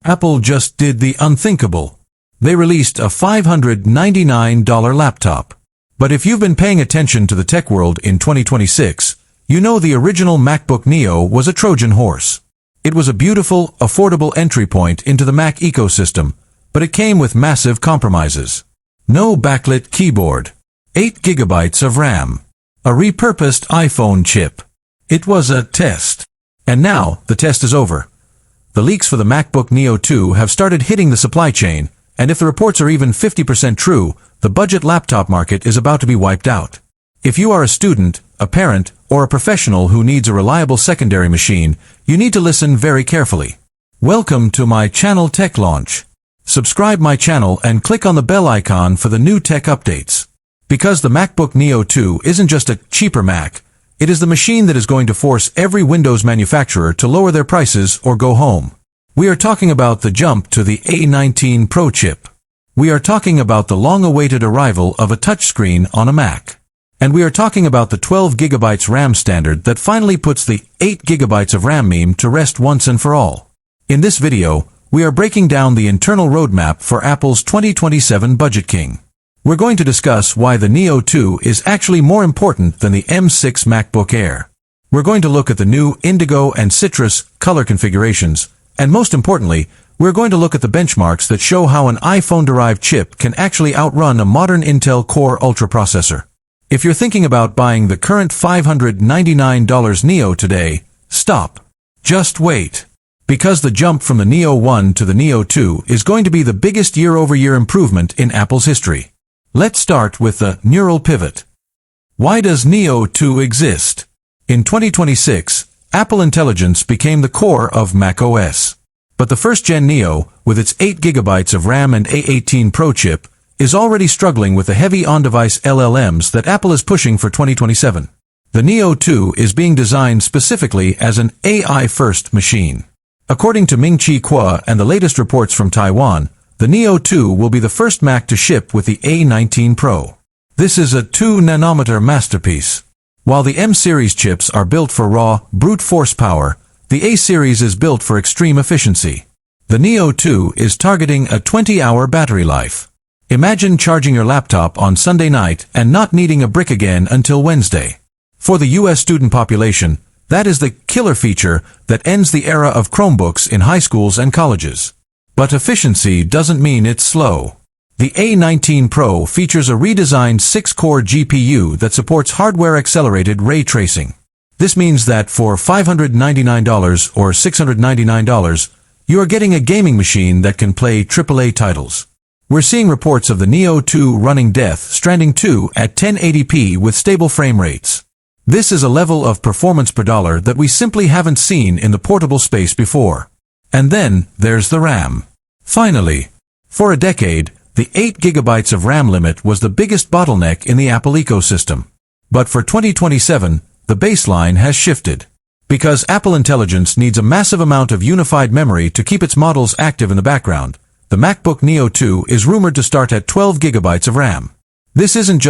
Apple just did the unthinkable. They released a $599 laptop. But if you've been paying attention to the tech world in 2026, you know the original MacBook Neo was a Trojan horse. It was a beautiful, affordable entry point into the Mac ecosystem, but it came with massive compromises. No backlit keyboard, 8 GB of RAM, a repurposed iPhone chip. It was a test. And now, the test is over. The leaks for the MacBook Neo 2 have started hitting the supply chain, and if the reports are even 50% true, the budget laptop market is about to be wiped out. If you are a student, a parent, or a professional who needs a reliable secondary machine, you need to listen very carefully. Welcome to my channel Tech Launch. Subscribe my channel and click on the bell icon for the new tech updates. Because the MacBook Neo 2 isn't just a cheaper Mac, it is the machine that is going to force every Windows manufacturer to lower their prices or go home. We are talking about the jump to the A19 Pro chip. We are talking about the long-awaited arrival of a touchscreen on a Mac. And we are talking about the 12 GB RAM standard that finally puts the 8 GB of RAM meme to rest once and for all. In this video, we are breaking down the internal roadmap for Apple's 2027 Budget King. We're going to discuss why the Neo 2 is actually more important than the M6 MacBook Air. We're going to look at the new Indigo and Citrus color configurations, and most importantly, we're going to look at the benchmarks that show how an iPhone-derived chip can actually outrun a modern Intel Core Ultra processor. If you're thinking about buying the current $599 Neo today, stop. Just wait. Because the jump from the Neo 1 to the Neo 2 is going to be the biggest year-over-year improvement in Apple's history. Let's start with the neural pivot. Why does Neo 2 exist? In 2026, Apple Intelligence became the core of macOS. But the first-gen Neo, with its 8 GB of RAM and A18 Pro chip, is already struggling with the heavy on-device LLMs that Apple is pushing for 2027. The Neo 2 is being designed specifically as an AI-first machine. According to Ming-Chi Kuo and the latest reports from Taiwan, the Neo 2 will be the first Mac to ship with the A19 Pro. This is a 2-nanometer masterpiece. While the M-series chips are built for raw, brute force power, the A-series is built for extreme efficiency. The Neo 2 is targeting a 20-hour battery life. Imagine charging your laptop on Sunday night and not needing a brick again until Wednesday. For the US student population, that is the killer feature that ends the era of Chromebooks in high schools and colleges. But efficiency doesn't mean it's slow. The A19 Pro features a redesigned 6-core GPU that supports hardware-accelerated ray tracing. This means that for $599 or $699, you are getting a gaming machine that can play AAA titles. We're seeing reports of the Neo 2 running Death Stranding 2 at 1080p with stable frame rates. This is a level of performance per dollar that we simply haven't seen in the portable space before. And then, there's the RAM. Finally, for a decade, the 8 GB of RAM limit was the biggest bottleneck in the Apple ecosystem. But for 2027, the baseline has shifted. Because Apple Intelligence needs a massive amount of unified memory to keep its models active in the background, the MacBook Neo 2 is rumored to start at 12 GB of RAM. This isn't just